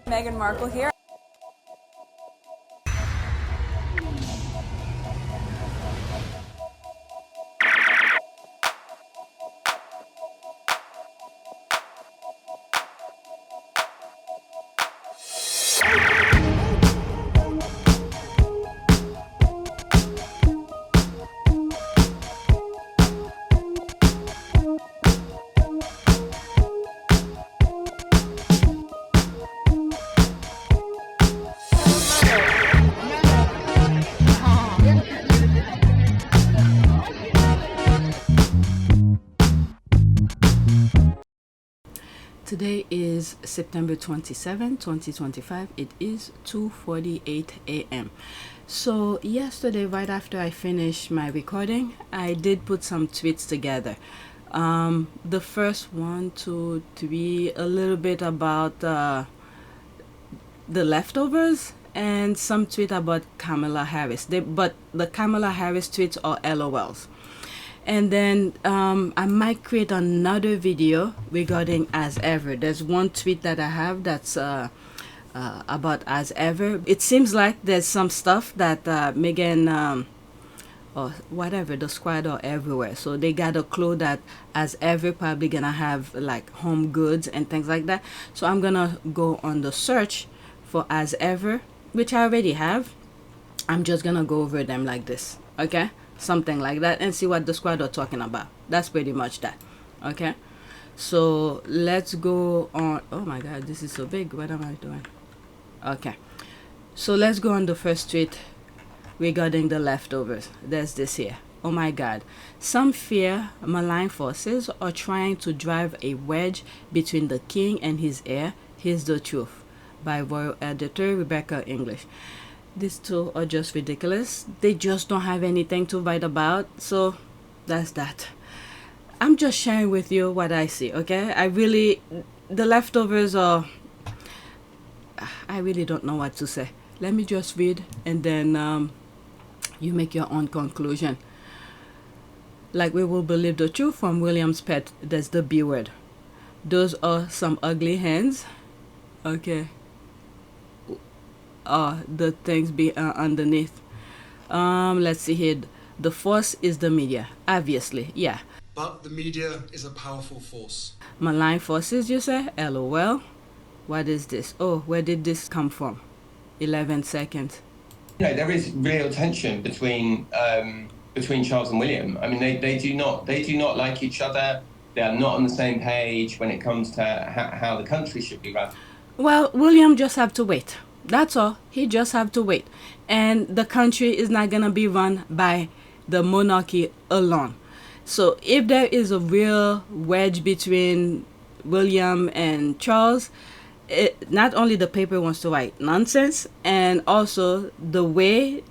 Meghan Markle here. Today is September 27, 2025. It is 2:48 a.m. So yesterday, right after I finished my recording, I did put some tweets together. The first one, two, three, a little bit about the leftovers and some tweet about Kamala Harris. But the Kamala Harris tweets are LOLs. And then I might create another video regarding As Ever. There's one tweet that I have that's about As Ever. It seems like there's some stuff that Meghan or whatever, the squad are everywhere. So they got a clue that As Ever probably gonna have like home goods and things like that. So I'm gonna go on the search for As Ever, which I already have. I'm just gonna go over them like this, okay? Something like that, and see what the squad are talking about. That's pretty much that, okay? So let's go on. Oh my god, this is so big. What am I doing? Okay, so let's go on the first tweet regarding the leftovers. There's this here. Oh my god, some fear malign forces are trying to drive a wedge between the king and his heir. Here's the truth, by royal editor Rebecca English. These two are just ridiculous. They just don't have anything to write about. So that's that. I'm just sharing with you what I see, okay? The leftovers are, I really don't know what to say. Let me just read and then you make your own conclusion. Like, we will believe the truth from William's pet. That's the B word. Those are some ugly hands. Okay. The things be underneath. Let's see here. The force is the media, obviously, yeah. But the media is a powerful force. Malign forces, you say? LOL. What is this? Oh, where did this come from? 11 seconds. You know, there is real tension between Charles and William. I mean, they do not like each other. They are not on the same page when it comes to how the country should be run. Well, William just have to wait. That's all. He just have to wait. And the country is not going to be run by the monarchy alone. So if there is a real wedge between William and Charles, not only the paper wants to write nonsense, and also the way,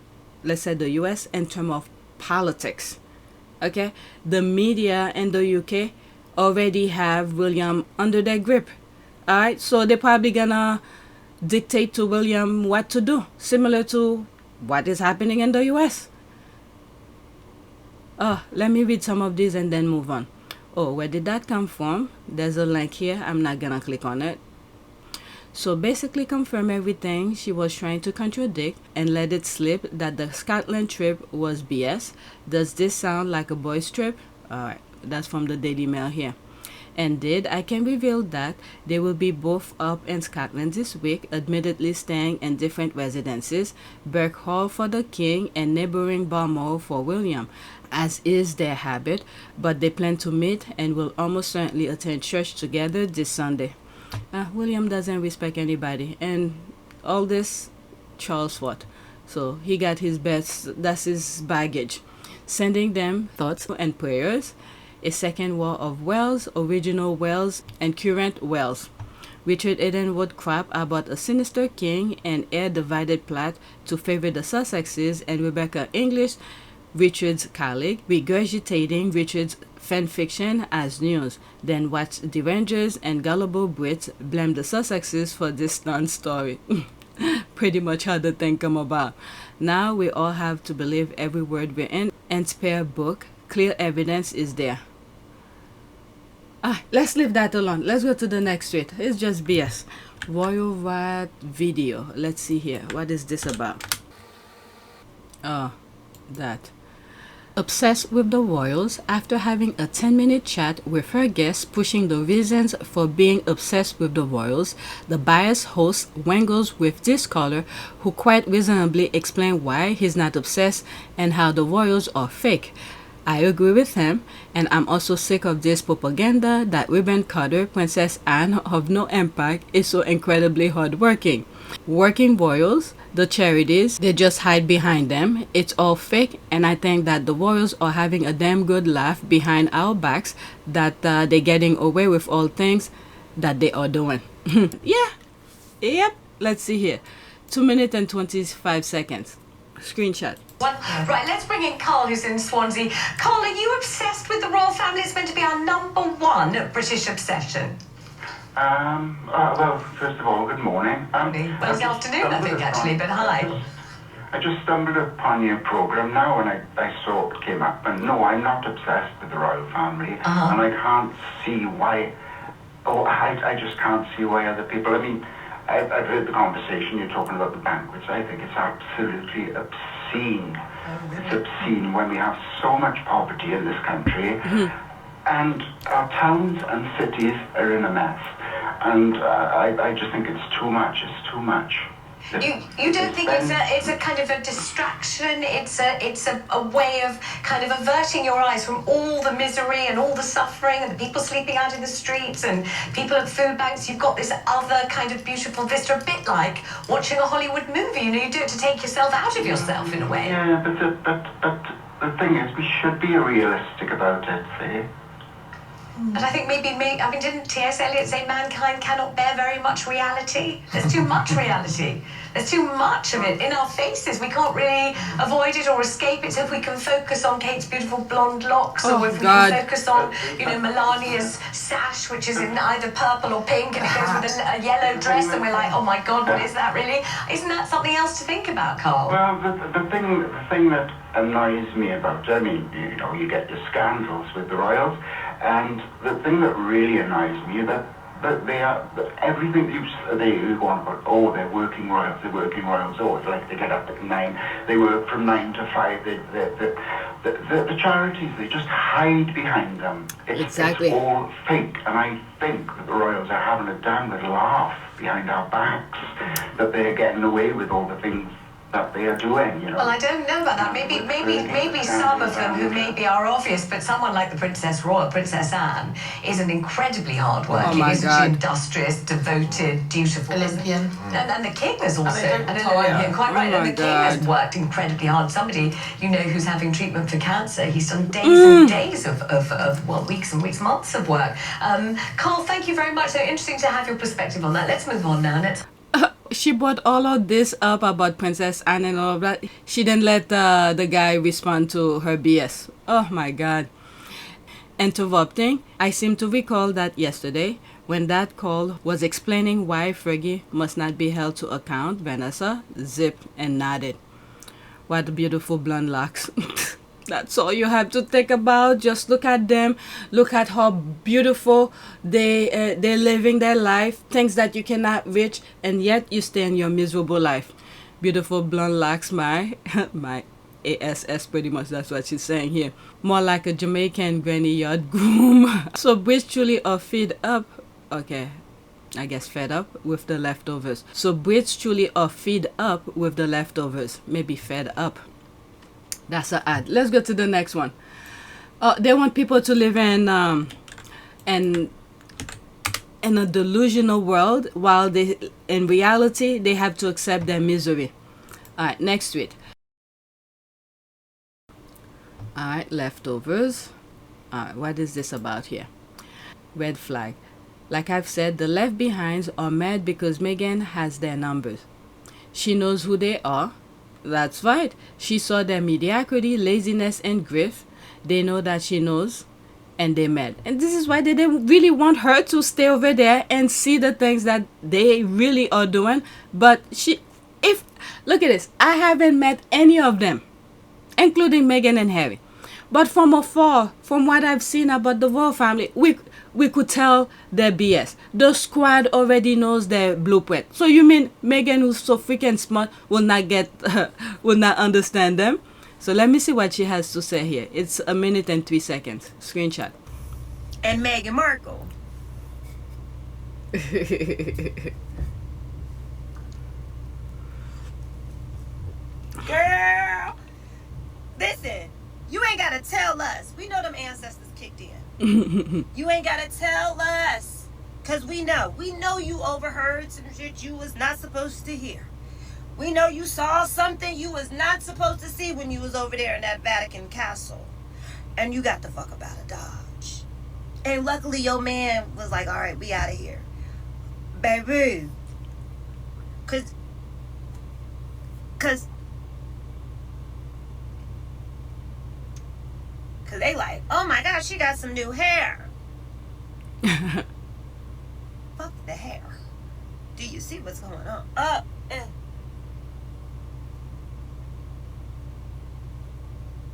let's say the US, in terms of politics, okay? The media in the UK already have William under their grip. All right? So they're probably going to dictate to William what to do, similar to what is happening in the US. Let me read some of these and then move on. Oh, where did that come from? There's a link here. I'm not gonna click on it. So basically confirm everything she was trying to contradict and let it slip that the Scotland trip was BS. Does this sound like a boys trip? Alright, that's from the Daily Mail here. And I can reveal that they will be both up in Scotland this week, admittedly staying in different residences, Birk Hall for the King and neighboring Balmoral for William, as is their habit, but they plan to meet and will almost certainly attend church together this Sunday. William doesn't respect anybody, and all this, Charles fought. So he got his best, that's his baggage. Sending them thoughts and prayers. A second war of Wales, original Wales, and current Wales. Richard Edenwood crap about a sinister king and heir divided plot to favor the Sussexes, and Rebecca English, Richard's colleague, regurgitating Richard's fanfiction as news. Then watch the Rangers and gullible Brits blame the Sussexes for this non-story. Pretty much how the thing come about. Now we all have to believe every word we're in and spare book. Clear evidence is there. Let's leave that alone. Let's go to the next tweet. It's just BS. Royal Riot video. Let's see here. What is this about? Oh, that. Obsessed with the royals after having a 10-minute chat with her guests pushing the reasons for being obsessed with the royals, the biased host wrangles with this caller who quite reasonably explained why he's not obsessed and how the royals are fake. I agree with him, and I'm also sick of this propaganda that Ribbon Cutter, Princess Anne of no impact, is so incredibly hardworking. Working royals, the charities, they just hide behind them. It's all fake, and I think that the royals are having a damn good laugh behind our backs that they're getting away with all things that they are doing. Yeah, yep, let's see here. 2 minutes and 25 seconds. Screenshot. Right, let's bring in Carl, who's in Swansea. Carl, are you obsessed with the royal family? It's meant to be our #1 British obsession. Well, first of all, good morning. Well, it's afternoon, I think, actually, but hi. I just stumbled upon your programme now and I saw it came up. And no, I'm not obsessed with the royal family. And I can't see why... I just can't see why other people... I mean, I've heard the conversation, you're talking about the banquets. I think it's absolutely obscene. It's obscene when we have so much poverty in this country. And our towns and cities are in a mess. And I just think it's too much. It's too much. You don't think it's a kind of a distraction? It's a way of kind of averting your eyes from all the misery and all the suffering and the people sleeping out in the streets and people at food banks. You've got this other kind of beautiful vista, a bit like watching a Hollywood movie. You know, you do it to take yourself out of yourself in a way. Yeah, but the thing is, we should be realistic about it, see? But I think didn't T.S. Eliot say mankind cannot bear very much reality? There's too much reality. There's too much of it in our faces. We can't really avoid it or escape it. So if we can focus on Kate's beautiful blonde locks, or if we can focus on, Melania's sash, which is in either purple or pink, and it goes with a yellow dress, and we're like, oh my God, what is that really? Isn't that something else to think about, Carl? Well, the thing that annoys me about, I mean, you get your scandals with the royals. And the thing that really annoys me is that they are everything you go on about. Oh, they're working royals. Oh, it's like they get up at 9. They work from 9 to 5. The charities, they just hide behind them. It's all fake. And I think that the royals are having a damn good laugh behind our backs that they're getting away with all the things that they are doing, Well, I don't know about that. Maybe some of them who maybe are obvious, but someone like the Princess Royal, Princess Anne, is an incredibly hard-working, industrious, devoted, dutiful Olympian. And the King is also an Olympian, quite right. And the King has worked incredibly hard. Somebody who's having treatment for cancer, he's done days and days of weeks and weeks, months of work. Carl, thank you very much. So interesting to have your perspective on that. Let's move on now. She brought all of this up about Princess Anne and all of that. She didn't let the guy respond to her BS. Oh my God. Interrupting, I seem to recall that yesterday, when that call was explaining why Fergie must not be held to account, Vanessa zipped and nodded. What beautiful blonde locks. That's all you have to think about. Just look at them. Look at how beautiful they're living their life. Things that you cannot reach, and yet you stay in your miserable life. Beautiful blonde locks, my ASS, pretty much. That's what she's saying here. More like a Jamaican granny yard groom. So Brits truly are fed up. Okay, I guess fed up with the leftovers. So Brits truly are fed up with the leftovers. Maybe fed up. That's an ad. Let's go to the next one. They want people to live in a delusional world, while in reality they have to accept their misery. All right, next tweet. All right, leftovers. All right, what is this about here? Red flag. Like I've said, the left behinds are mad because Meghan has their numbers. She knows who they are. That's right. She saw their mediocrity, laziness, and grief. They know that she knows, and they're mad. And this is why they didn't really want her to stay over there and see the things that they really are doing. But look at this. I haven't met any of them, including Meghan and Harry. But from afar, from what I've seen about the royal family, we could tell their BS. The squad already knows their blueprint. So you mean Meghan, who's so freaking smart, will not get, will not understand them? So let me see what she has to say here. It's 1 minute and 3 seconds. Screenshot. And Meghan Markle. Girl, listen, you ain't gotta tell us. We know them ancestors kicked in. You ain't gotta tell us, cause we know you overheard some shit you was not supposed to hear. We know you saw something you was not supposed to see when you was over there in that Vatican castle, and you got the fuck up out of Dodge. And luckily your man was like, all right, we out of here, baby, cause they like, oh my gosh, she got some new hair. Fuck the hair. Do you see what's going on?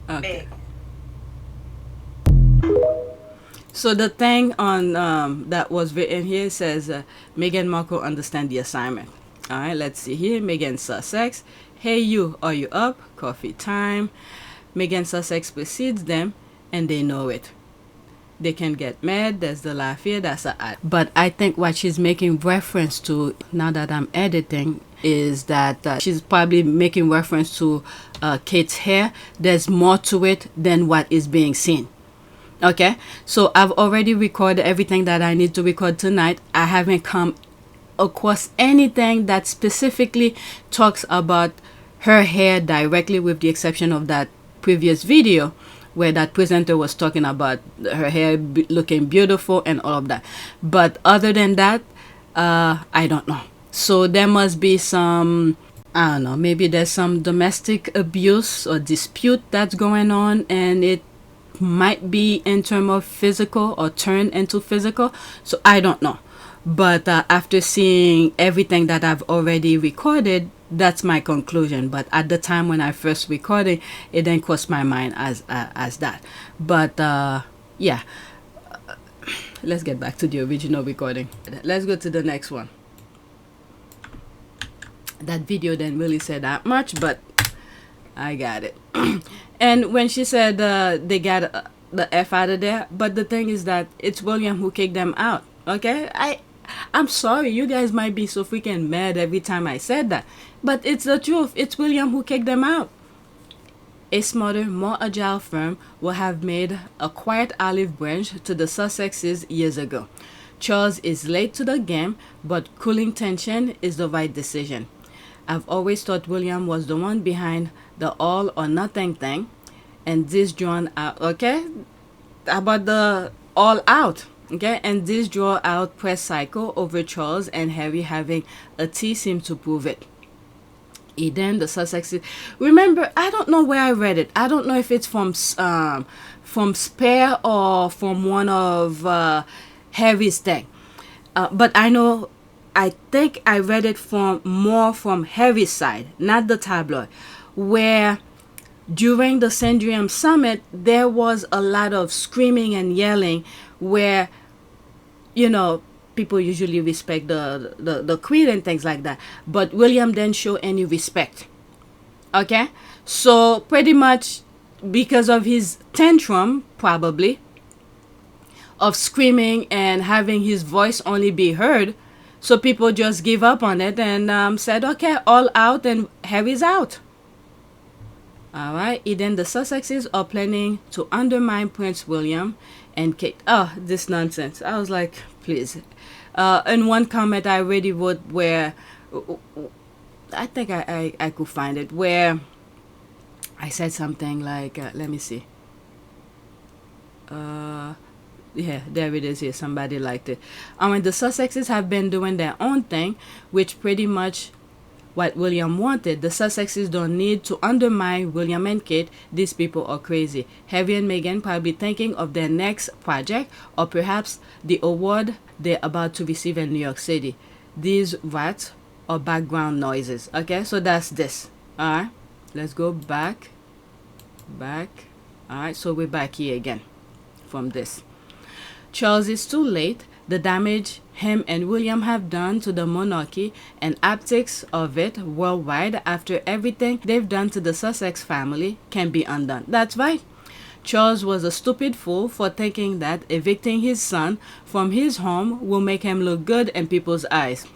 Okay. So the thing on that was written here says Meghan Markle understand the assignment. All right, let's see here. Meghan Sussex. Hey you, are you up? Coffee time. Meghan Sussex precedes them, and they know it. They can get mad. There's the laugh here. That's a ad. But I think what she's making reference to, now that I'm editing, is that she's probably making reference to Kate's hair. There's more to it than what is being seen. Okay, so I've already recorded everything that I need to record tonight. I haven't come across anything that specifically talks about her hair directly, with the exception of that previous video where that presenter was talking about her hair looking beautiful and all of that. But other than that, I don't know. So there must be some, I don't know, maybe there's some domestic abuse or dispute that's going on, and it might be in terms of physical or turn into physical. So I don't know. But after seeing everything that I've already recorded, that's my conclusion. But at the time when I first recorded, it didn't cross my mind as that. But yeah, let's get back to the original recording. Let's go to the next one. That video didn't really say that much, but I got it. And when she said they got the F out of there, but the thing is that it's William who kicked them out. Okay, I'm sorry, you guys might be so freaking mad every time I said that, but it's the truth. It's William who kicked them out. A smarter, more agile firm would have made a quiet olive branch to the Sussexes years ago. Charles is late to the game, but cooling tension is the right decision. I've always thought William was the one behind the all or nothing thing, and this drawn out, okay, about the all out. Okay, and this draw out press cycle over Charles and Harry having a tea seemed to prove it. Eden, the Sussexes. Remember, I don't know where I read it. I don't know if it's from Spare or from one of Harry's thing. But I think I read it from Harry's side, not the tabloid, where during the Sandrium Summit there was a lot of screaming and yelling, where, you know, people usually respect the queen and things like that, but William didn't show any respect. Okay, so pretty much because of his tantrum, probably, of screaming and having his voice only be heard, so people just give up on it and said, okay, all out, and Harry's out. All right, Eden, the Sussexes are planning to undermine Prince William and Kate. Oh, this nonsense. I was like, please. In one comment I already wrote where, I think I could find it, where I said something like, let me see. Yeah, there it is here. Somebody liked it. The Sussexes have been doing their own thing, which pretty much what William wanted. The Sussexes don't need to undermine William and Kate. These people are crazy. Harry and Meghan probably thinking of their next project, or perhaps the award they're about to receive in New York City. These rats are background noises. Okay, so that's this. Alright, let's go back. Alright, so we're back here again from this. Charles is too late. The damage him and William have done to the monarchy and optics of it worldwide after everything they've done to the Sussex family can be undone. That's right. Charles was a stupid fool for thinking that evicting his son from his home will make him look good in people's eyes.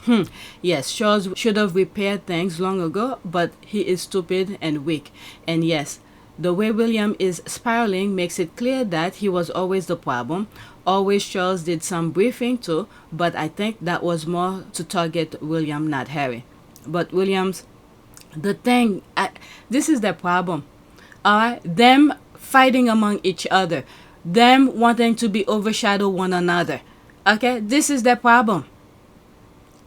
Yes, Charles should have repaired things long ago, but he is stupid and weak. And yes, the way William is spiraling makes it clear that he was always the problem. Always Charles did some briefing too, but I think that was more to target William, not Harry. But Williams, this is the problem. Them fighting among each other, them wanting to be overshadow one another. Okay, this is their problem.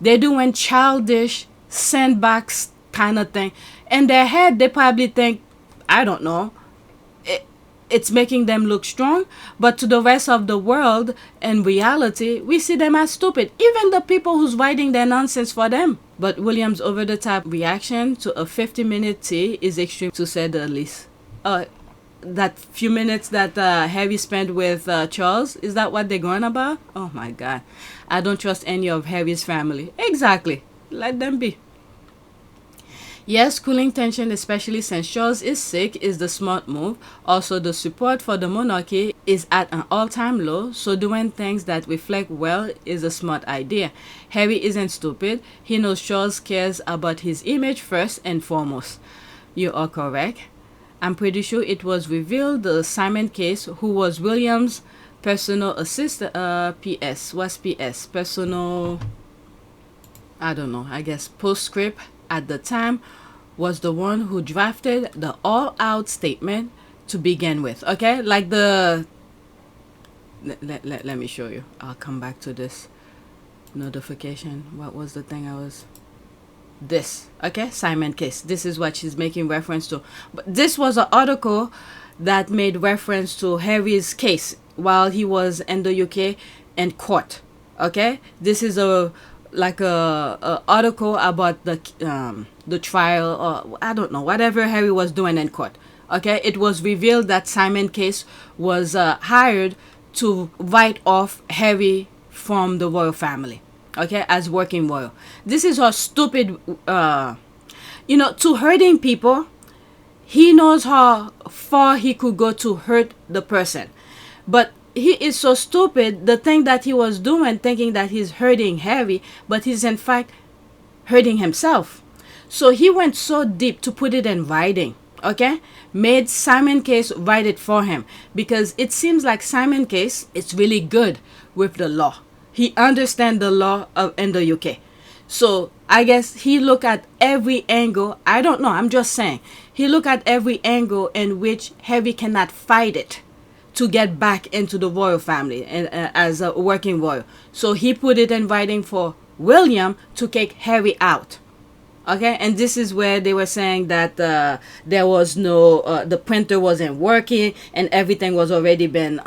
They're doing childish sandbox kind of thing. In their head, they probably think, I don't know, it's making them look strong, but to the rest of the world, in reality, we see them as stupid. Even the people who's writing their nonsense for them. But William's over-the-top reaction to a 50-minute tea is extreme, to say the least. That few minutes that Harry spent with Charles, is that what they're going about? Oh my God. I don't trust any of Harry's family. Exactly. Let them be. Yes, cooling tension, especially since Charles is sick, is the smart move. Also, the support for the monarchy is at an all-time low, so doing things that reflect well is a smart idea. Harry isn't stupid. He knows Charles cares about his image first and foremost. You are correct. I'm pretty sure it was revealed the Simon case, who was William's personal assistant, PS, what's PS? Personal, I don't know, I guess postscript at the time, was the one who drafted the all-out statement to begin with. Okay, like the, let me show you. I'll come back to this notification. What was the thing I was... This, okay, Simon case. This is what she's making reference to. But this was an article that made reference to Harry's case while he was in the UK in court. Okay, this is a article about the trial, or I don't know, whatever Harry was doing in court. Okay, it was revealed that Simon case was hired to write off Harry from the royal family. Okay, as working royal. This is how stupid, to hurting people. He knows how far he could go to hurt the person. But he is so stupid, the thing that he was doing, thinking that he's hurting Harry, but he's in fact hurting himself. So he went so deep to put it in writing, okay? Made Simon Case write it for him, because it seems like Simon Case is really good with the law. He understands the law in the UK. So I guess he looked at every angle. I don't know. I'm just saying. He looked at every angle in which Harry cannot fight it to get back into the royal family and as a working royal. So he put it in writing for William to kick Harry out. Okay, and this is where they were saying that there was no, the printer wasn't working and everything was already been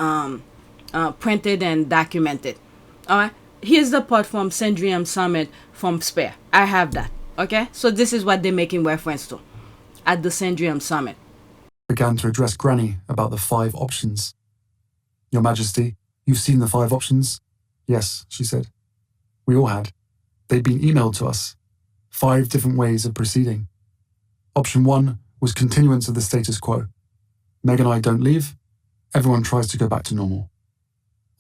printed and documented. All right, here's the part from Syndrium Summit from Spare. I have that. Okay, so this is what they're making reference to at the Syndrium Summit. Began to address Granny about the 5 options. Your Majesty, you've seen the 5 options? Yes, she said. We all had. They'd been emailed to us. 5 different ways of proceeding. Option 1 was continuance of the status quo. Meg and I don't leave. Everyone tries to go back to normal.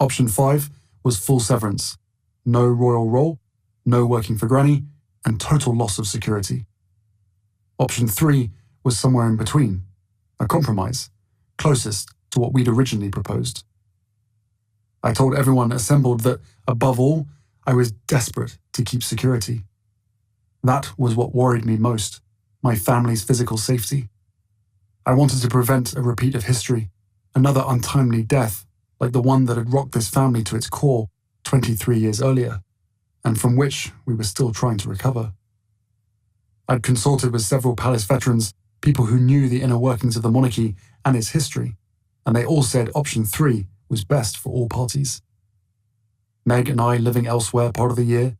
Option 5 was full severance. No royal role, no working for Granny, and total loss of security. Option 3 was somewhere in between. A compromise, closest to what we'd originally proposed. I told everyone assembled that, above all, I was desperate to keep security. That was what worried me most, my family's physical safety. I wanted to prevent a repeat of history, another untimely death like the one that had rocked this family to its core 23 years earlier, and from which we were still trying to recover. I'd consulted with several palace veterans, people who knew the inner workings of the monarchy and its history, and they all said option 3 was best for all parties. Meg and I living elsewhere part of the year,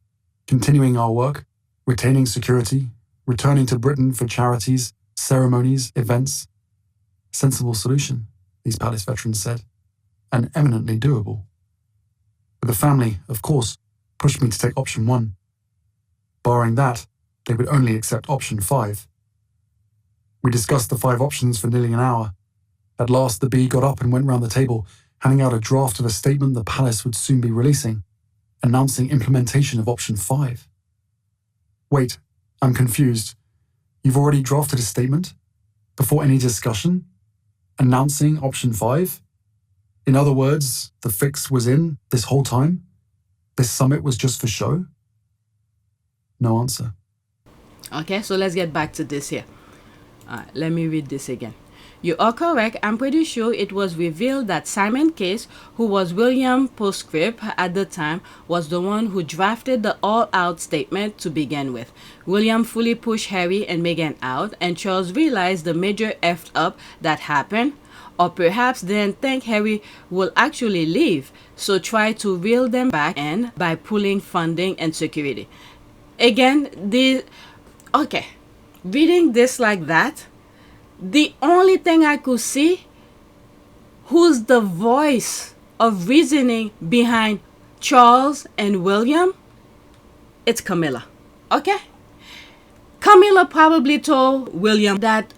continuing our work, retaining security, returning to Britain for charities, ceremonies, events. Sensible solution. these palace veterans said, and eminently doable. But the family, of course, pushed me to take option 1. Barring that, they would only accept option 5. We discussed the 5 options for nearly an hour. At last, the bee got up and went round the table, handing out a draft of a statement the palace would soon be releasing, announcing implementation of option 5. Wait, I'm confused. You've already drafted a statement? Before any discussion? Announcing option 5? In other words, the fix was in this whole time? This summit was just for show? No answer. Okay, so let's get back to this here. Let me read this again. You are correct. I'm pretty sure it was revealed that Simon Case, who was William Postscript at the time, was the one who drafted the all-out statement to begin with. William fully pushed Harry and Meghan out, and Charles realized the major effed up that happened, or perhaps didn't think Harry will actually leave, so tried to reel them back in by pulling funding and security. Again, reading this like that, the only thing I could see who's the voice of reasoning behind Charles and William, it's Camilla. Okay? Camilla probably told William that,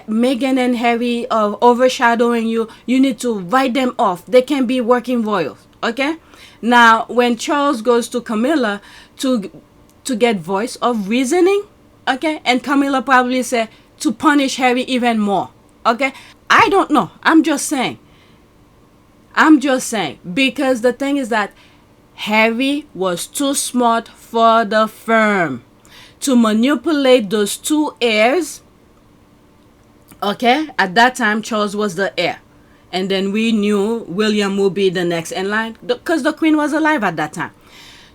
Meghan and Harry are overshadowing you. You need to write them off. They can be working royals. Okay? Now, when Charles goes to Camilla to get voice of reasoning, okay, and Camilla probably said to punish Harry even more. Okay? I don't know. I'm just saying. Because the thing is that Harry was too smart for the firm to manipulate those 2 heirs. Okay? At that time, Charles was the heir. And then we knew William would be the next in line because the Queen was alive at that time.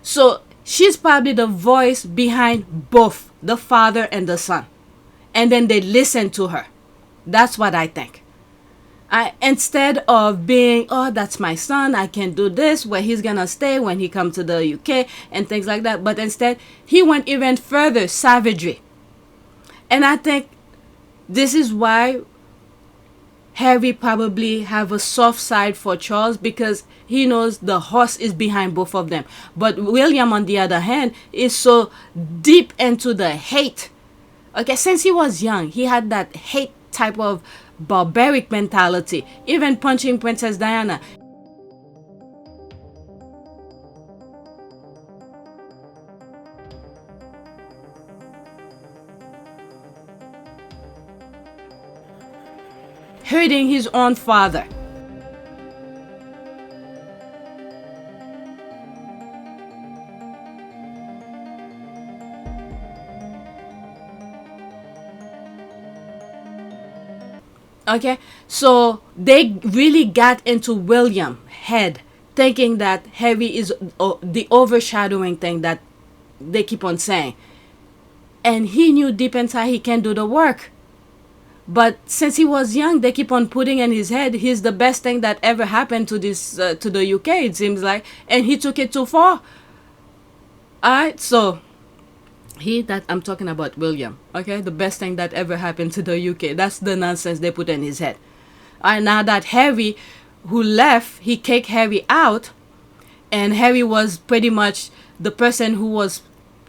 So she's probably the voice behind both the father and the son. And then they listen to her. That's what I think. Instead of being, that's my son, I can do this, where he's gonna stay when he comes to the UK and things like that. But instead, he went even further, savagery. And I think this is why Harry probably have a soft side for Charles, because he knows the horse is behind both of them. But William, on the other hand, is so deep into the hate. Okay, since he was young, he had that hate type of barbaric mentality, even punching Princess Diana. Hurting his own father. Okay, so they really got into William's head, thinking that Harry is the overshadowing thing that they keep on saying. And he knew deep inside he can do the work. But since he was young, they keep on putting in his head, he's the best thing that ever happened to this to the UK, it seems like. And he took it too far. Alright, so that I'm talking about William, okay, the best thing that ever happened to the UK. That's the nonsense they put in his head. And now that Harry, who left, he kicked Harry out, and Harry was pretty much the person who was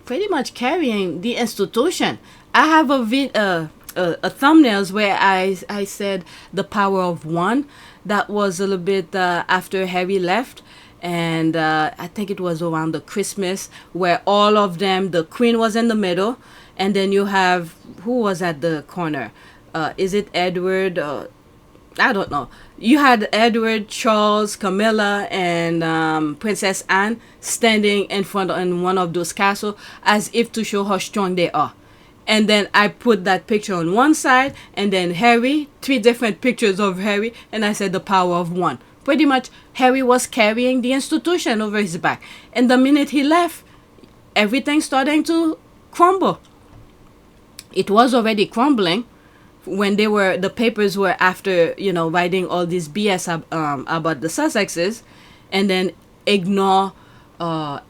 pretty much carrying the institution. I have a thumbnails where I said the power of one. That was a little bit after Harry left. And I think it was around the Christmas, where all of them, the Queen was in the middle, and then you have, who was at the corner? Is it Edward? I don't know. You had Edward, Charles, Camilla, and Princess Anne standing in front of one of those castles as if to show how strong they are. And then I put that picture on one side, and then Harry, 3 different pictures of Harry, and I said the power of one. Pretty much, Harry was carrying the institution over his back. And the minute he left, everything starting to crumble. It was already crumbling when the papers were after, writing all this BS about the Sussexes, and then ignore, the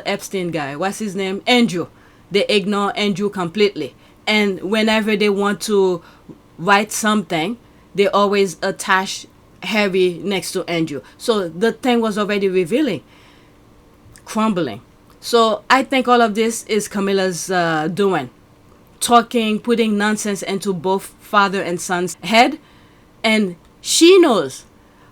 Epstein guy, what's his name? Andrew. They ignore Andrew completely. And whenever they want to write something, they always attach Harry next to Andrew. So the thing was already revealing, crumbling. So I think all of this is Camilla's doing. Talking, putting nonsense into both father and son's head. And she knows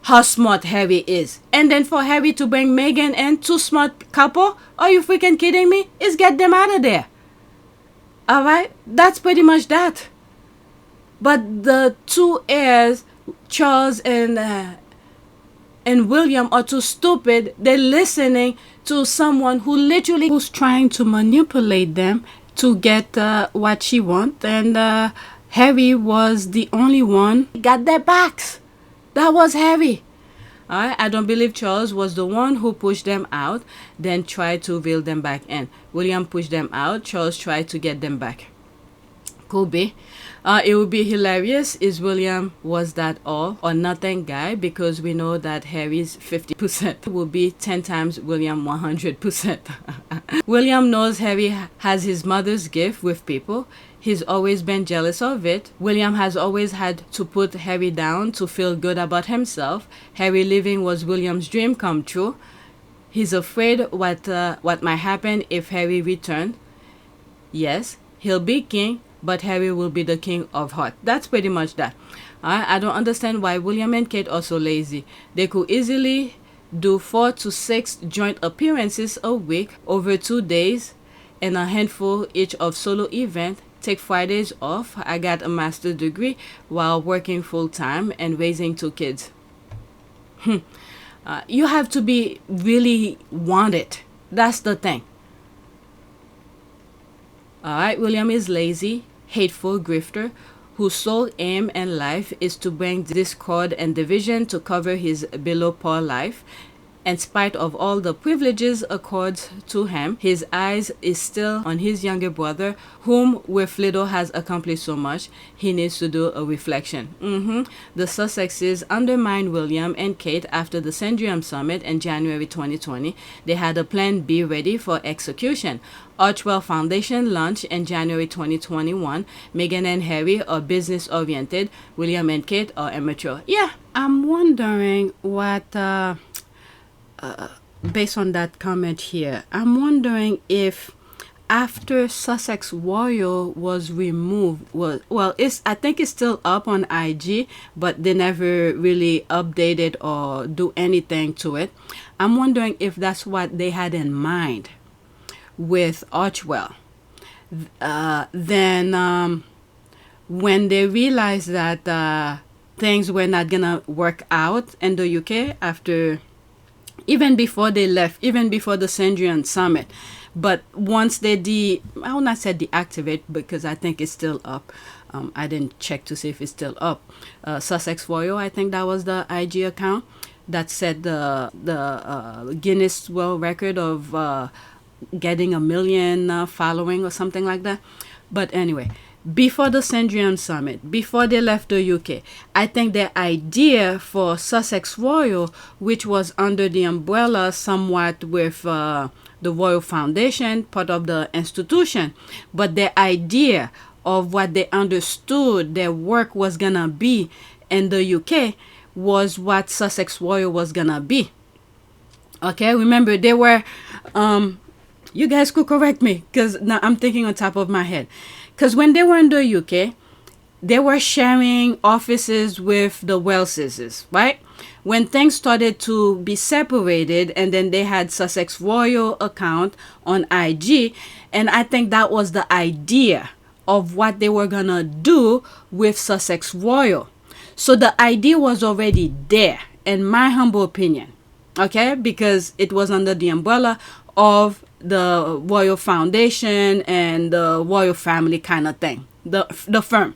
how smart Harry is. And then for Harry to bring Meghan and two smart couple, are you freaking kidding me? Is get them out of there. Alright? That's pretty much that. But the two heirs, Charles and William, are too stupid. They're listening to someone who literally who's trying to manipulate them to get what she wants. And Harry was the only one who got their backs. That was Harry. Alright, I don't believe Charles was the one who pushed them out, then tried to reel them back in. William pushed them out. Charles tried to get them back. Could be. It would be hilarious if William was that all or nothing guy, because we know that Harry's 50% will be 10 times William 100%. William knows Harry has his mother's gift with people. He's always been jealous of it. William has always had to put Harry down to feel good about himself. Harry leaving was William's dream come true. He's afraid what might happen if Harry returned. Yes, he'll be king, but Harry will be the king of heart. That's pretty much that. I don't understand why William and Kate are so lazy. They could easily do 4 to 6 joint appearances a week over 2 days and a handful each of solo events. Take Fridays off. I got a master's degree while working full-time and raising 2 kids. You have to be really wanted. That's the thing. Alright, William is lazy, hateful grifter whose sole aim in life is to bring discord and division to cover his below par life. In spite of all the privileges accorded to him, his eyes is still on his younger brother, whom with little has accomplished so much. He needs to do a reflection. The Sussexes undermined William and Kate after the Sandringham Summit in January 2020. They had a plan B ready for execution. Archwell Foundation launched in January 2021. Meghan and Harry are business-oriented. William and Kate are immature. Yeah, I'm wondering what... based on that comment here, I'm wondering if after Sussex Royal was removed, I think it's still up on IG, but they never really updated or do anything to it. I'm wondering if that's what they had in mind with Archwell. Then when they realized that things were not gonna work out in the UK after, even before they left, even before the Sandringham Summit, but once they I will not say deactivate because I think it's still up. I didn't check to see if it's still up. Sussex Royal, I think that was the IG account that set the Guinness World Record of getting 1 million following or something like that. But anyway, before the Sandringham Summit, before they left the UK, I think their idea for Sussex Royal, which was under the umbrella somewhat with the Royal Foundation, part of the institution, but their idea of what they understood their work was gonna be in the UK was what Sussex Royal was gonna be. Okay, remember they were, you guys could correct me because now I'm thinking on top of my head. Because when they were in the UK, they were sharing offices with the Welleses, right? When things started to be separated, and then they had Sussex Royal account on IG, and I think that was the idea of what they were gonna do with Sussex Royal. So the idea was already there, in my humble opinion, okay? Because it was under the umbrella of the Royal Foundation and the Royal Family kind of thing, the firm.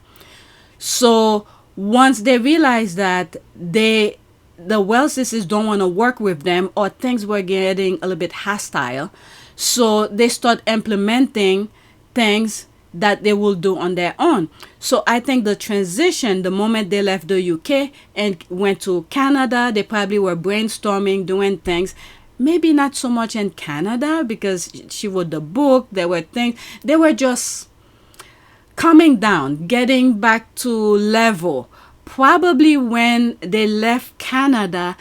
So once they realized that the Welleses don't want to work with them, or things were getting a little bit hostile, so they start implementing things that they will do on their own. So I think the transition, the moment they left the UK and went to Canada, they probably were brainstorming, doing things. Maybe not so much in Canada because she wrote the book. There were things, they were just coming down, getting back to level, probably when they left Canada,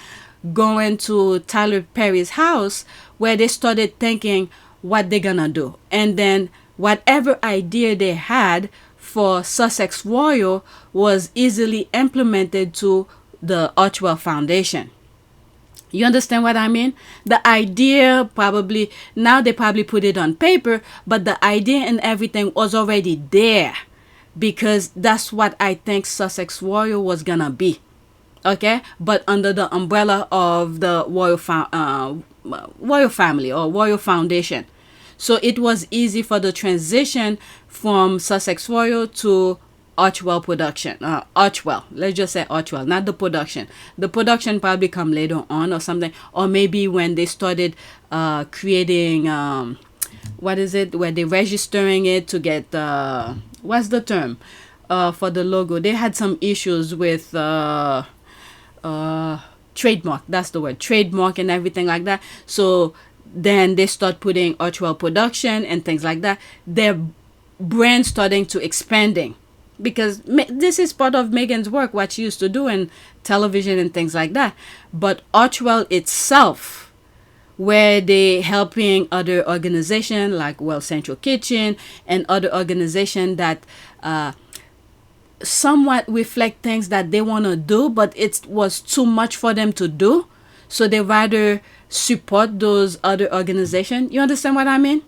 going to Tyler Perry's house, where they started thinking what they're gonna do. And then whatever idea they had for Sussex Royal was easily implemented to the Archwell Foundation. You understand what I mean? The idea probably, now they probably put it on paper, but the idea and everything was already there, because that's what I think Sussex Royal was gonna be. Okay? But under the umbrella of the Royal Family or Royal Foundation. So it was easy for the transition from Sussex Royal to Archwell production. Archwell. Let's just say Archwell, not the production. The production probably come later on or something. Or maybe when they started creating, what is it? Where they registering it to get, what's the term? For the logo. They had some issues with trademark. That's the word. Trademark and everything like that. So then they start putting Archwell production and things like that. Their brand starting to expanding, because this is part of Meghan's work, what she used to do in television and things like that. But Archwell itself, where they helping other organization like Central Kitchen and other organization that somewhat reflect things that they want to do, but it was too much for them to do, so they rather support those other organizations. You understand what I mean?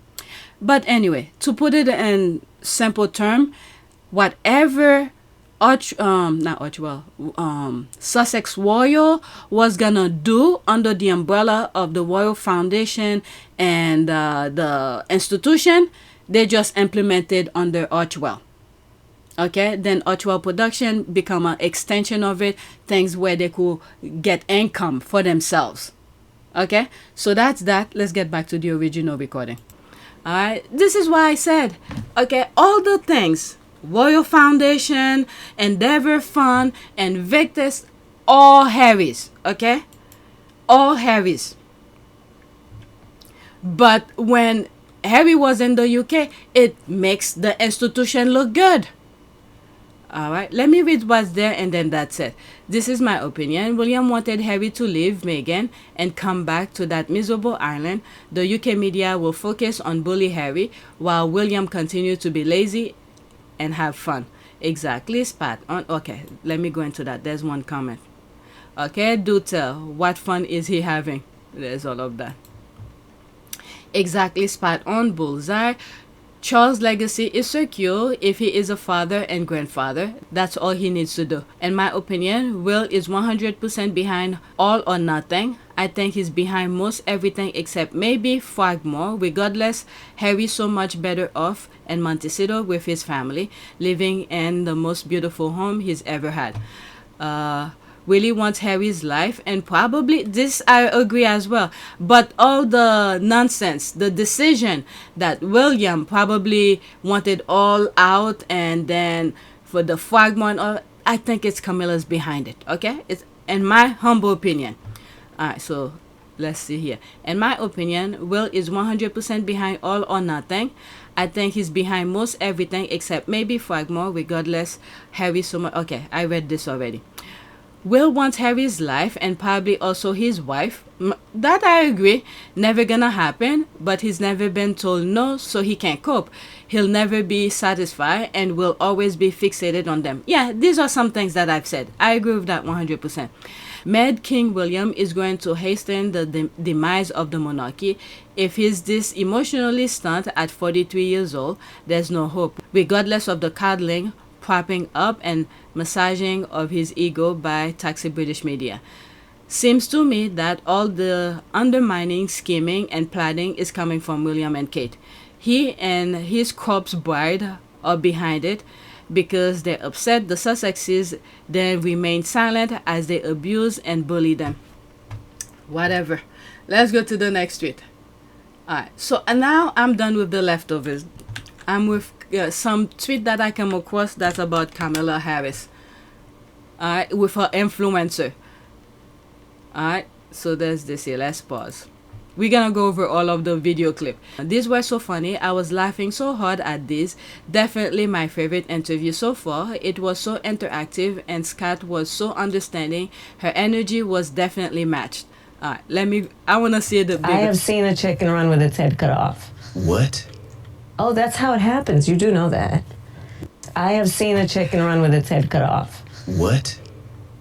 But anyway, to put it in simple term, whatever Sussex Royal was gonna do under the umbrella of the Royal Foundation and the institution, they just implemented under Archwell. Okay, then Archwell production become an extension of it, things where they could get income for themselves. Okay, so that's that. Let's get back to the original recording. All right, this is why I said, okay, all the things, Royal Foundation, Endeavor Fund, and Victus, all Harry's, okay? All Harry's. But when Harry was in the UK, it makes the institution look good. All right, let me read what's there and then that's it. This is my opinion. William wanted Harry to leave Meghan and come back to that miserable island. The UK media will focus on bully Harry while William continues to be lazy and have fun. Exactly, spot on. Okay, let me go into that. There's one comment. Okay, do tell. What fun is he having? There's all of that. Exactly, spot on, bullseye. Charles' legacy is secure if he is a father and grandfather. That's all he needs to do. In my opinion, Will is 100% behind All or Nothing. I think he's behind most everything except maybe Frogmore. Regardless, Harry's so much better off in Montecito with his family, living in the most beautiful home he's ever had. Willie wants Harry's life, and probably this I agree as well. But all the nonsense, the decision that William probably wanted all out, and then for the Frogmore, all, I think it's Camilla's behind it. Okay, it's in my humble opinion. All right, so let's see here. In my opinion, Will is 100% behind All or Nothing. I think he's behind most everything except maybe Frogmore. Regardless, Harry so much. Okay, I read this already. Will wants Harry's life and probably also his wife. That I agree. Never gonna happen, but he's never been told no, so he can't cope. He'll never be satisfied and will always be fixated on them. Yeah, these are some things that I've said. I agree with that 100%. Mad King William is going to hasten the demise of the monarchy. If he's this emotionally stunned at 43 years old, there's no hope. Regardless of the coddling, propping up and massaging of his ego by taxi British media. Seems to me that all the undermining, scheming, and plotting is coming from William and Kate. He and his corpse bride are behind it because they're upset the Sussexes then remain silent as they abuse and bully them. Whatever. Let's go to the next tweet. Alright, so now I'm done with the leftovers. I'm with some tweet that I came across that's about Kamala Harris. Alright, with her influencer. Alright, so there's this here. Let's pause. We're gonna go over all of the video clip. These were so funny. I was laughing so hard at this. Definitely my favorite interview so far. It was so interactive and Scott was so understanding. Her energy was definitely matched. Alright, I wanna see the bigger. I have seen a chicken run with its head cut off. What? Oh, that's how it happens. You do know that. I have seen a chicken run with its head cut off. What?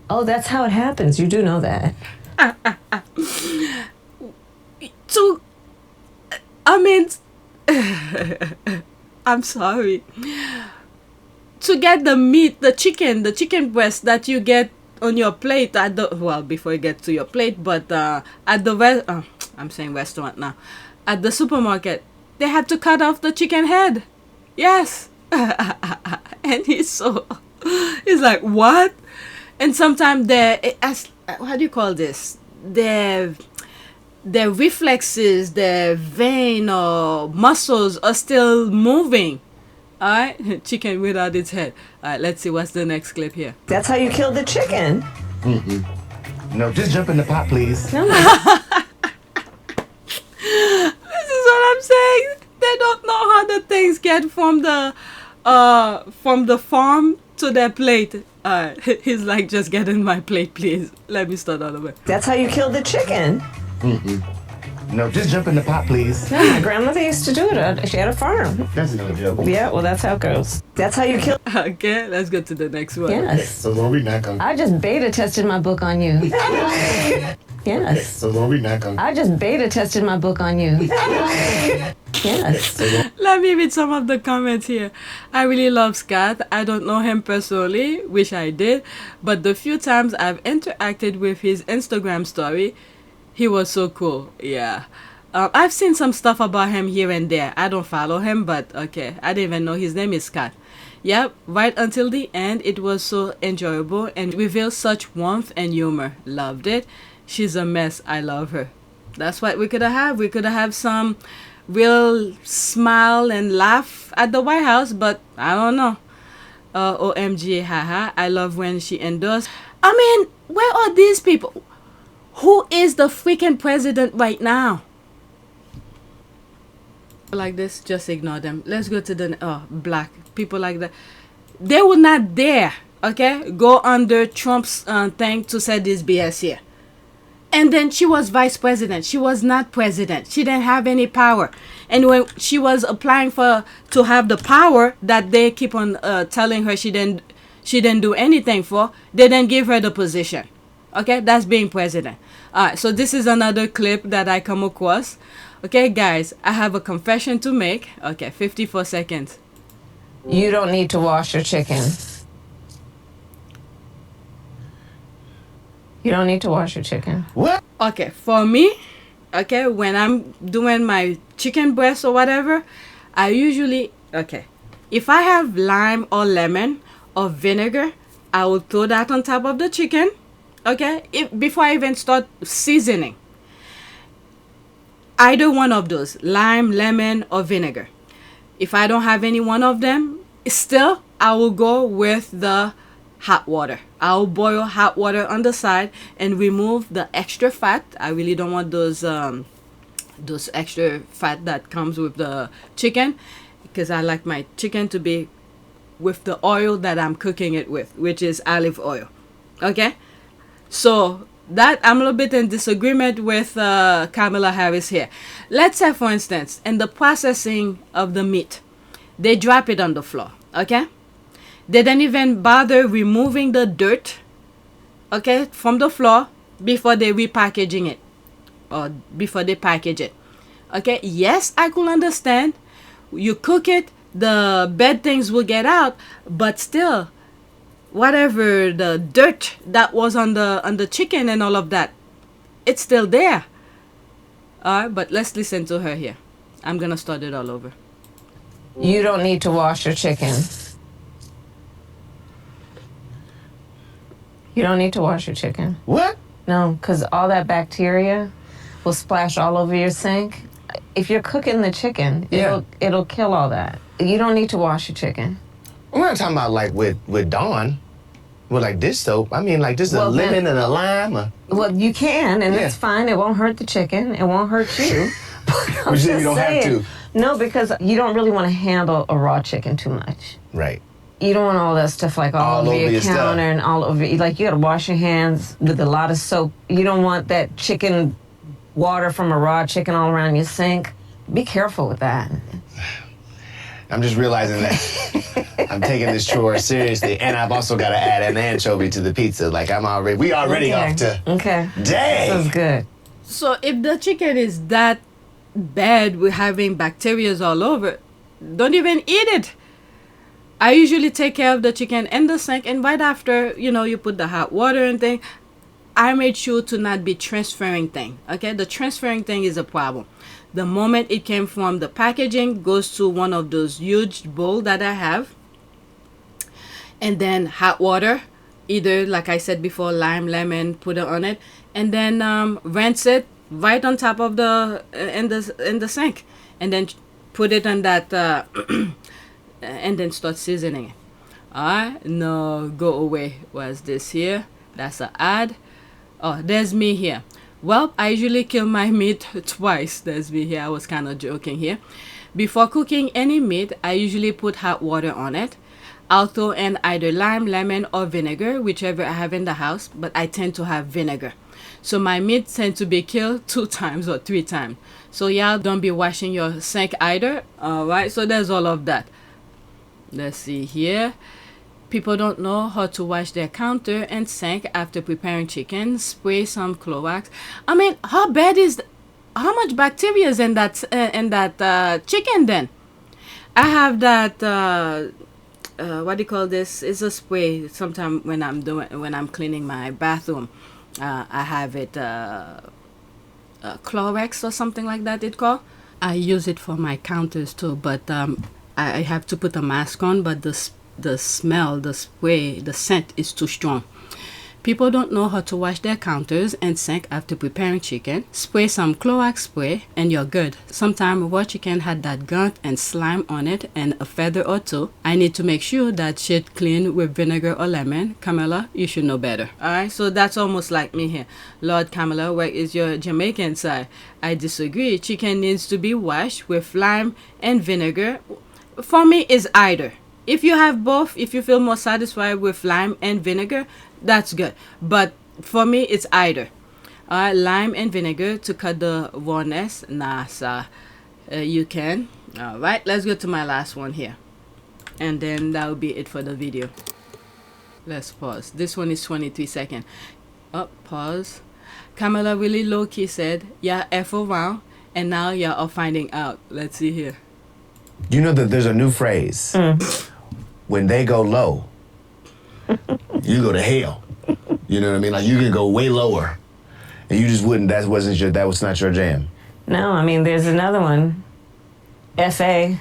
Oh, that's how it happens. You do know that. I'm sorry. To get the meat, the chicken breast that you get on your plate at the, well, before you get to your plate, but at the I'm saying restaurant now, at the supermarket, they had to cut off the chicken head. Yes. And he's like, what? And sometimes how do you call this? Their reflexes, their vein or muscles are still moving. Alright, chicken without its head. Alright, let's see what's the next clip here. That's how you kill the chicken. No, just jump in the pot, please. No. This is what I'm saying. They don't know how the things get from the farm to their plate. He's like, just get in my plate, please. Let me start all over. That's how you kill the chicken. No, just jump in the pot, please. No, my grandmother used to do it. She had a farm. That's no joke. Yeah, well, that's how it goes. That's how you kill. Okay, let's go to the next one. Yes. So what we not gonna? I just beta tested my book on you. Yes. So what we not gonna? I just beta tested my book on you. Yes. Let me read some of the comments here. I really love Scott. I don't know him personally, wish I did, but the few times I've interacted with his Instagram story, he was so cool. Yeah. I've seen some stuff about him here and there. I don't follow him, but okay. I didn't even know his name is Scott. Yep, right until the end, it was so enjoyable and revealed such warmth and humor. Loved it. She's a mess. I love her. That's what we could have. We could have some real smile and laugh at the White House, but I don't know. OMG, haha. I love when she endorsed. I mean, where are these people? Who is the freaking president right now? Like this, just ignore them. Let's go to the black people like that. They were not there. Okay, go under Trump's thing to say this BS here. And then she was vice president. She was not president. She didn't have any power. And when she was applying to have the power that they keep on telling her she didn't do anything for, they didn't give her the position. Okay, that's being president. Alright, so this is another clip that I come across. Okay, guys, I have a confession to make. Okay, 54 seconds. You don't need to wash your chicken. You don't need to wash your chicken. What? Okay, for me, okay, when I'm doing my chicken breast or whatever, I usually, okay, if I have lime or lemon or vinegar, I will throw that on top of the chicken. Okay, before I even start seasoning. Either one of those, lime, lemon, or vinegar. If I don't have any one of them, still, I will go with the hot water. I'll boil hot water on the side and remove the extra fat. I really don't want those extra fat that comes with the chicken, because I like my chicken to be with the oil that I'm cooking it with, which is olive oil. Okay? So that I'm a little bit in disagreement with Kamala Harris here. Let's say, for instance, in the processing of the meat, they drop it on the floor. Okay, they didn't even bother removing the dirt, okay, from the floor before they repackaging it or before they package it. Okay, yes, I could understand. You cook it, the bad things will get out, but still, whatever the dirt that was on the chicken and all of that, it's still there. Alright, but let's listen to her here. I'm gonna start it all over. You don't need to wash your chicken. You don't need to wash your chicken. What? No, because all that bacteria will splash all over your sink. If you're cooking the chicken, it'll kill all that. You don't need to wash your chicken. We're not talking about like with Dawn. Well, like dish soap. I mean, like just a Well, then- lemon and a lime. Well, you can, and Yeah. it's fine. It won't hurt the chicken. It won't hurt you. But I'm You say you just don't have saying. to. No, because you don't really want to handle a raw chicken too much. Right. You don't want all that stuff like all over your stuff. counter and all over. Like you got to wash your hands with a lot of soap. You don't want that chicken water from a raw chicken all around your sink. Be careful with that. I'm just realizing that I'm taking this chore seriously, and I've also got to add an anchovy to the pizza. Like we already off to. Okay. Dang. This is good. So if the chicken is that bad with having bacteria all over, don't even eat it. I usually take care of the chicken in the sink, and right after, you put the hot water and thing, I made sure to not be transferring thing. Okay, the transferring thing is a problem. The moment it came from the packaging, goes to one of those huge bowl that I have, and then hot water, either like I said before, lime, lemon, put it on it, and then rinse it right on top of the in the sink, and then put it on that and then start seasoning it. Alright, no, go away. What's this here? That's an ad. Oh, there's me here. Well, I usually kill my meat twice. There's me here. I was kind of joking here. Before cooking any meat, I usually put hot water on it. I'll throw in either lime, lemon, or vinegar, whichever I have in the house, but I tend to have vinegar. So my meat tends to be killed 2 times or 3 times. So y'all don't be washing your sink either. Alright, so there's all of that. Let's see here. People don't know how to wash their counter and sink after preparing chicken. Spray some Clorox. I mean, how bad is how much bacteria is in that chicken then? I have that what do you call this? It's a spray. Sometimes when I'm cleaning my bathroom, I have it Clorox or something like that. It called. I use it for my counters too, but I have to put a mask on. But the smell, the spray, the scent is too strong. People don't know how to wash their counters and sink after preparing chicken. Spray some Clorox spray and you're good. Sometimes raw chicken had that gunk and slime on it and a feather or two. I need to make sure that shit clean with vinegar or lemon. Kamala, you should know better. Alright, so that's almost like me here. Lord Kamala, where is your Jamaican side? I disagree. Chicken needs to be washed with lime and vinegar. For me, it's either. If you have both, if you feel more satisfied with lime and vinegar, that's good. But for me, it's either. Lime and vinegar to cut the rawness. Nah, sir. You can. Alright, let's go to my last one here. And then that will be it for the video. Let's pause. This one is 23 seconds. Oh, pause. Kamala really low-key said, yeah, F around, and now y'all are finding out. Let's see here. You know that there's a new phrase. When they go low, you go to hell. You know what I mean? Like you can go way lower, and you just wouldn't. That was not your jam. No, I mean there's another one. FA.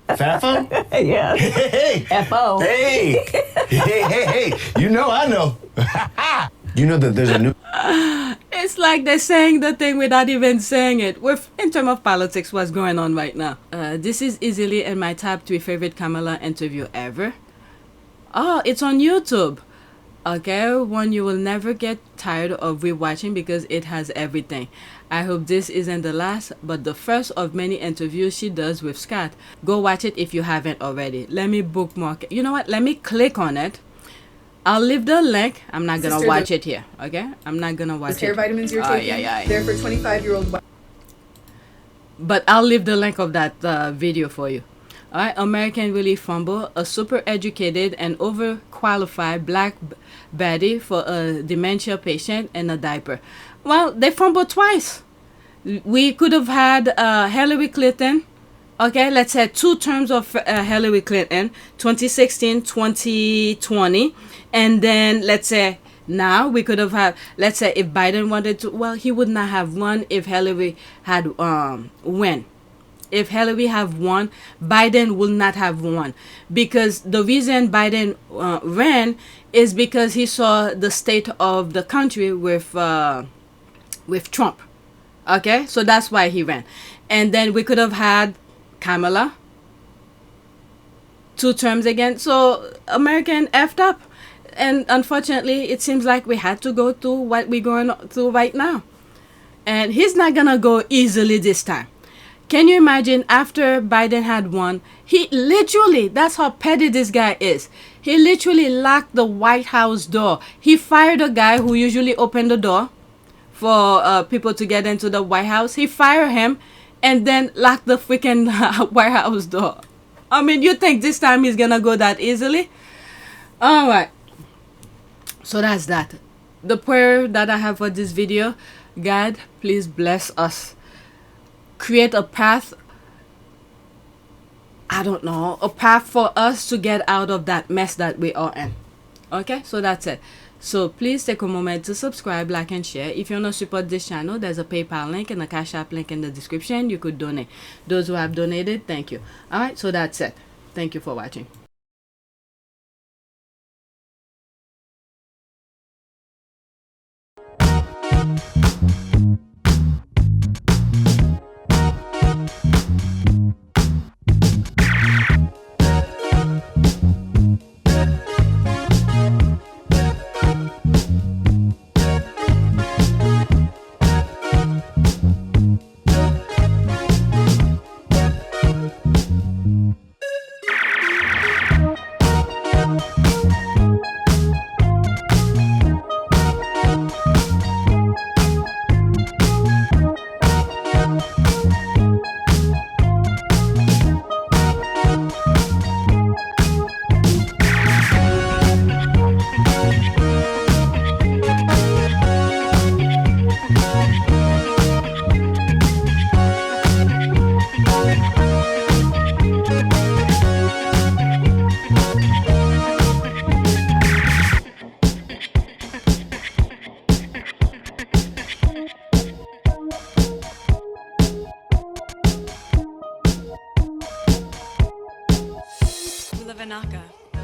FAFO? Yes. Hey. FO. Hey. Hey. You know I know. You know that there's a new. It's like they're saying the thing without even saying it. In terms of politics, what's going on right now? This is easily in my top 3 favorite Kamala interview ever. Oh, it's on YouTube. Okay, one you will never get tired of rewatching because it has everything. I hope this isn't the last, but the first of many interviews she does with Scott. Go watch it if you haven't already. Let me bookmark it. You know what? Let me click on it. I'll leave the link. I'm not gonna watch it here, okay? I'm not gonna watch it. Care vitamins you're taking, they're for 25-year-old. But I'll leave the link of that video for you. Alright, American really fumble. A super educated and overqualified black baddie for a dementia patient in a diaper. Well, they fumbled twice. We could have had Hillary Clinton. Okay, let's say 2 terms of Hillary Clinton, 2016, 2020. And then let's say now we could have had, let's say if Biden wanted to, well, he would not have won if Hillary had won. If Hillary have won, Biden will not have won. Because the reason Biden ran is because he saw the state of the country with Trump. Okay, so that's why he ran. And then we could have had Kamala 2 terms again. So American effed up. and unfortunately, it seems like we had to go through what we're going through right now. And he's not gonna go easily this time. Can you imagine after Biden had won, he literally, that's how petty this guy is. He literally locked the White House door. He fired a guy who usually opened the door for people to get into the White House. He fired him and then locked the freaking White House door. I mean, you think this time he's gonna go that easily? All right. So that's that. The prayer that I have for this video, God, please bless us. Create a path, I don't know, a path for us to get out of that mess that we are in. Okay, so that's it. So please take a moment to subscribe, like, and share. If you want to support this channel, there's a PayPal link and a Cash App link in the description. You could donate. Those who have donated, thank you. All right, so that's it. Thank you for watching.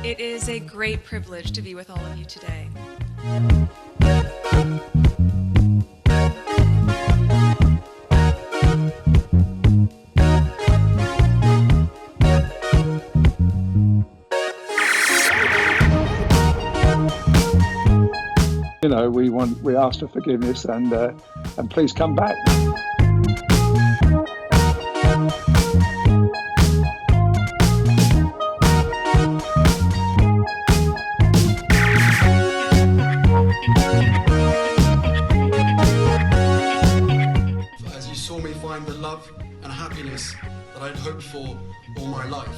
It is a great privilege to be with all of you today. You know, we ask for forgiveness and please come back. As you saw me find the love and happiness that I'd hoped for all my life.